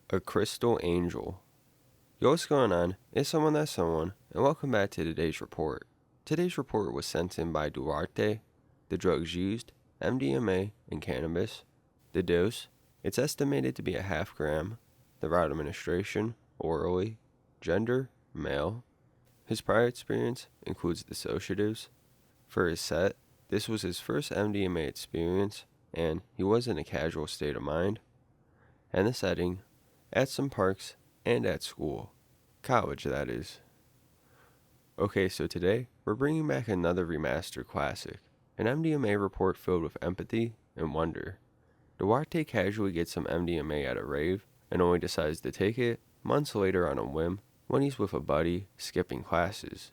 A crystal angel. Yo, what's going on? It's someone that's someone, and welcome back to today's report. Today's report was sent in by Duarte. The drugs used, MDMA and cannabis. The dose, it's estimated to be a half gram. The route of administration, orally. Gender, male. His prior experience includes dissociatives. For his set, this was his first MDMA experience, and he was in a casual state of mind. And the setting, at some parks and at school. College, that is. Okay, so today, we're bringing back another remastered classic, an MDMA report filled with empathy and wonder. Duarte casually gets some MDMA at a rave, and only decides to take it months later on a whim when he's with a buddy skipping classes.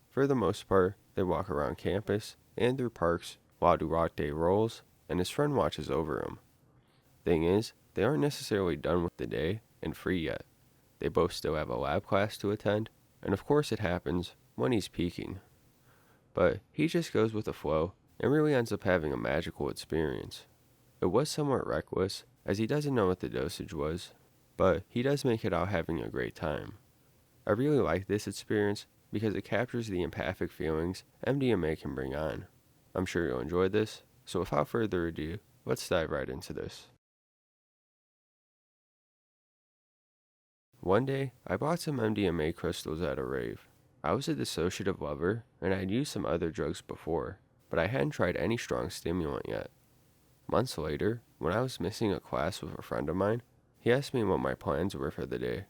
For the most part, they walk around campus and through parks while Duarte rolls, and his friend watches over him. Thing is, they aren't necessarily done with the day and free yet. They both still have a lab class to attend, and of course it happens when he's peaking. But he just goes with the flow and really ends up having a magical experience. It was somewhat reckless, as he doesn't know what the dosage was, but he does make it out having a great time. I really like this experience because it captures the empathic feelings MDMA can bring on. I'm sure you'll enjoy this, so without further ado, let's dive right into this. One day, I bought some MDMA crystals at a rave. I was a dissociative lover, and I'd used some other drugs before, but I hadn't tried any strong stimulant yet. Months later, when I was missing a class with a friend of mine, he asked me what my plans were for the day.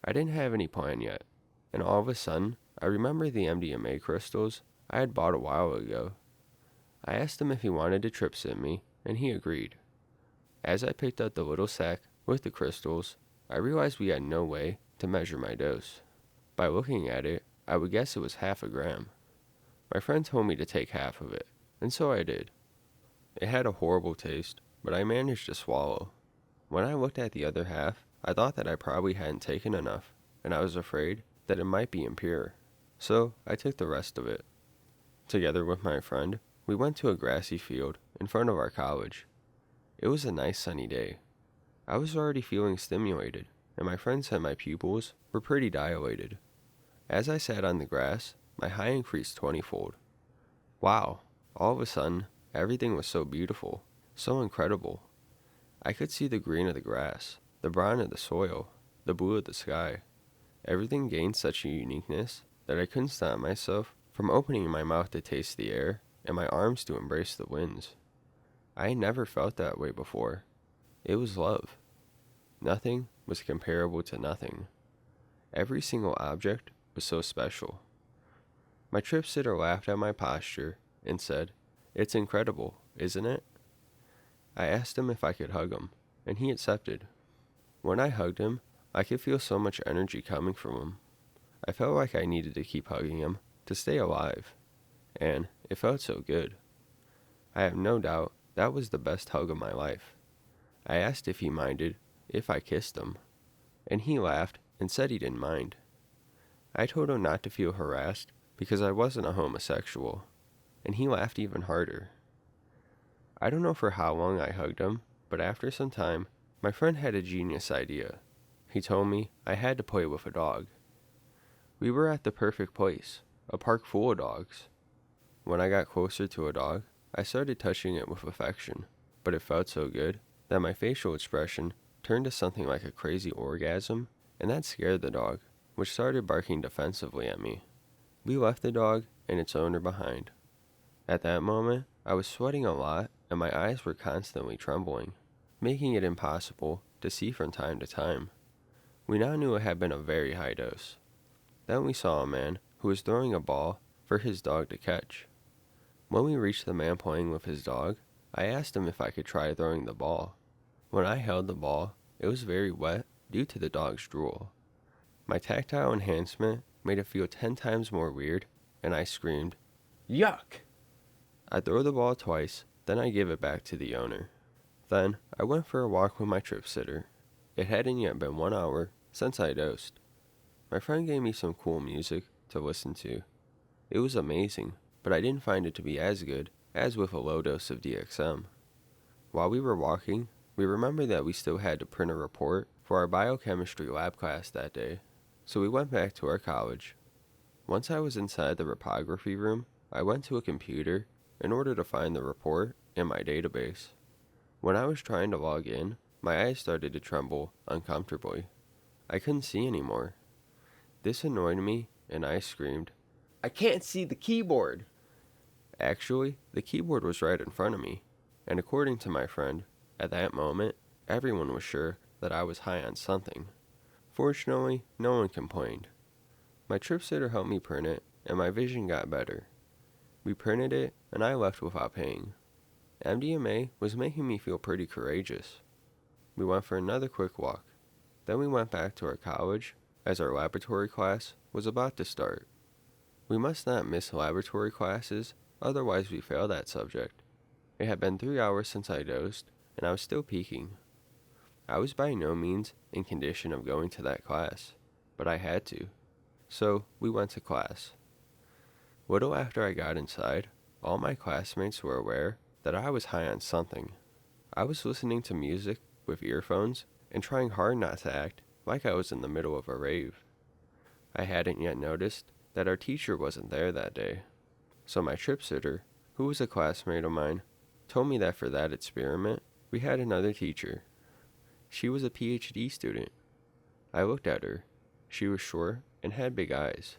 I didn't have any plan yet, and all of a sudden, I remembered the MDMA crystals I had bought a while ago. I asked him if he wanted to trip sit me, and he agreed. As I picked up the little sack with the crystals, I realized we had no way to measure my dose. By looking at it, I would guess it was half a gram. My friend told me to take half of it, and so I did. It had a horrible taste, but I managed to swallow. When I looked at the other half, I thought that I probably hadn't taken enough, and I was afraid that it might be impure. So I took the rest of it. Together with my friend, we went to a grassy field in front of our college. It was a nice sunny day. I was already feeling stimulated, and my friend said my pupils were pretty dilated. As I sat on the grass, my high increased 20-fold. Wow, all of a sudden, everything was so beautiful, so incredible. I could see the green of the grass, the brown of the soil, the blue of the sky. Everything gained such a uniqueness that I couldn't stop myself from opening my mouth to taste the air and my arms to embrace the winds. I had never felt that way before. It was love. Nothing was comparable to nothing. Every single object was so special. My trip sitter laughed at my posture and said, "It's incredible, isn't it?" I asked him if I could hug him, and he accepted. When I hugged him, I could feel so much energy coming from him. I felt like I needed to keep hugging him to stay alive, and it felt so good. I have no doubt that was the best hug of my life. I asked if he minded if I kissed him, and he laughed and said he didn't mind. I told him not to feel harassed because I wasn't a homosexual, and he laughed even harder. I don't know for how long I hugged him, but after some time, my friend had a genius idea. He told me I had to play with a dog. We were at the perfect place, a park full of dogs. When I got closer to a dog, I started touching it with affection, but it felt so good that my facial expression turned to something like a crazy orgasm, and that scared the dog, which started barking defensively at me. We left the dog and its owner behind. At that moment, I was sweating a lot and my eyes were constantly trembling, making it impossible to see from time to time. We now knew it had been a very high dose. Then we saw a man who was throwing a ball for his dog to catch. When we reached the man playing with his dog, I asked him if I could try throwing the ball. When I held the ball, it was very wet due to the dog's drool. My tactile enhancement made it feel 10 times more weird, and I screamed, "Yuck!" I throw the ball twice, then I give it back to the owner. Then I went for a walk with my trip sitter. It hadn't yet been 1 hour since I dosed. My friend gave me some cool music to listen to. It was amazing, but I didn't find it to be as good as with a low dose of DXM. While we were walking, we remembered that we still had to print a report for our biochemistry lab class that day, so we went back to our college. Once I was inside the reprography room, I went to a computer in order to find the report in my database. When I was trying to log in, my eyes started to tremble uncomfortably. I couldn't see anymore. This annoyed me, and I screamed, "I can't see the keyboard!" Actually, the keyboard was right in front of me, and according to my friend, at that moment, everyone was sure that I was high on something. Fortunately, no one complained. My trip sitter helped me print it, and my vision got better. We printed it, and I left without paying. MDMA was making me feel pretty courageous. We went for another quick walk. Then we went back to our college, as our laboratory class was about to start. We must not miss laboratory classes, otherwise we fail that subject. It had been 3 hours since I dosed, and I was still peaking. I was by no means in condition of going to that class, but I had to. So we went to class. Little after I got inside, all my classmates were aware that I was high on something. I was listening to music with earphones and trying hard not to act like I was in the middle of a rave. I hadn't yet noticed that our teacher wasn't there that day, so my trip sitter, who was a classmate of mine, told me that for that experiment, we had another teacher. She was a PhD student. I looked at her. She was short and had big eyes.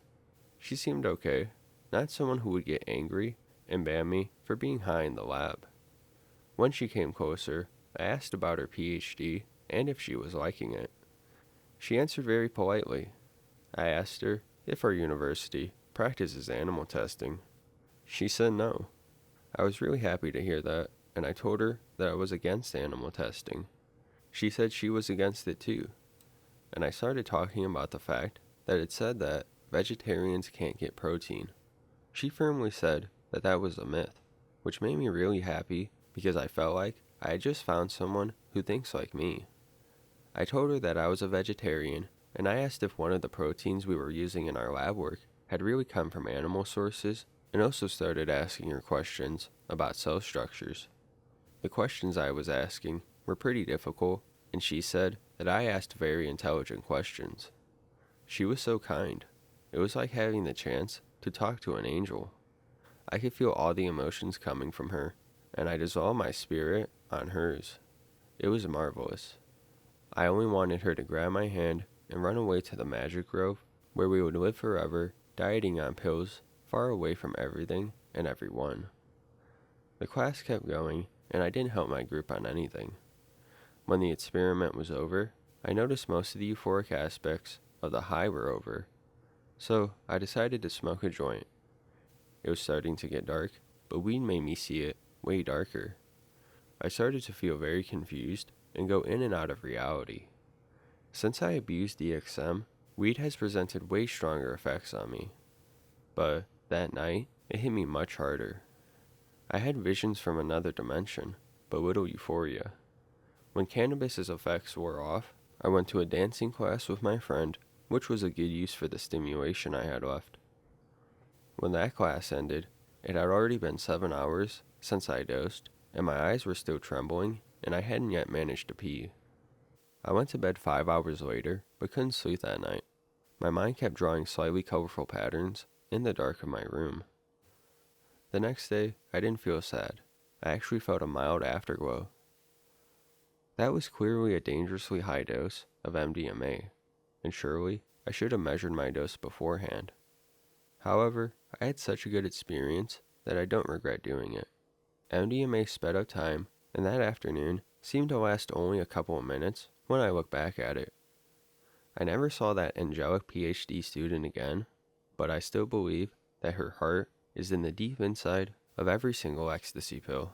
She seemed okay, not someone who would get angry and ban me for being high in the lab. When she came closer, I asked about her PhD and if she was liking it. She answered very politely. I asked her if our university practices animal testing. She said no. I was really happy to hear that, and I told her that I was against animal testing. She said she was against it too, and I started talking about the fact that it said that vegetarians can't get protein. She firmly said that that was a myth, which made me really happy because I felt like I had just found someone who thinks like me. I told her that I was a vegetarian, and I asked if one of the proteins we were using in our lab work had really come from animal sources, and also started asking her questions about cell structures. The questions I was asking were pretty difficult, and she said that I asked very intelligent questions. She was so kind. It was like having the chance to talk to an angel. I could feel all the emotions coming from her, and I dissolved my spirit on hers. It was marvelous. I only wanted her to grab my hand and run away to the magic grove, where we would live forever, dieting on pills, far away from everything and everyone. The class kept going, and I didn't help my group on anything. When the experiment was over, I noticed most of the euphoric aspects of the high were over, so I decided to smoke a joint. It was starting to get dark, but weed made me see it way darker. I started to feel very confused and go in and out of reality. Since I abused DXM, weed has presented way stronger effects on me. But that night, it hit me much harder. I had visions from another dimension, but little euphoria. When cannabis's effects wore off, I went to a dancing class with my friend, which was a good use for the stimulation I had left. When that class ended, it had already been 7 hours since I dosed, and my eyes were still trembling, and I hadn't yet managed to pee. I went to bed 5 hours later, but couldn't sleep that night. My mind kept drawing slightly colorful patterns in the dark of my room. The next day, I didn't feel sad. I actually felt a mild afterglow. That was clearly a dangerously high dose of MDMA, and surely I should have measured my dose beforehand. However, I had such a good experience that I don't regret doing it. MDMA sped up time, and that afternoon seemed to last only a couple of minutes when I look back at it. I never saw that angelic PhD student again, but I still believe that her heart is in the deep inside of every single ecstasy pill.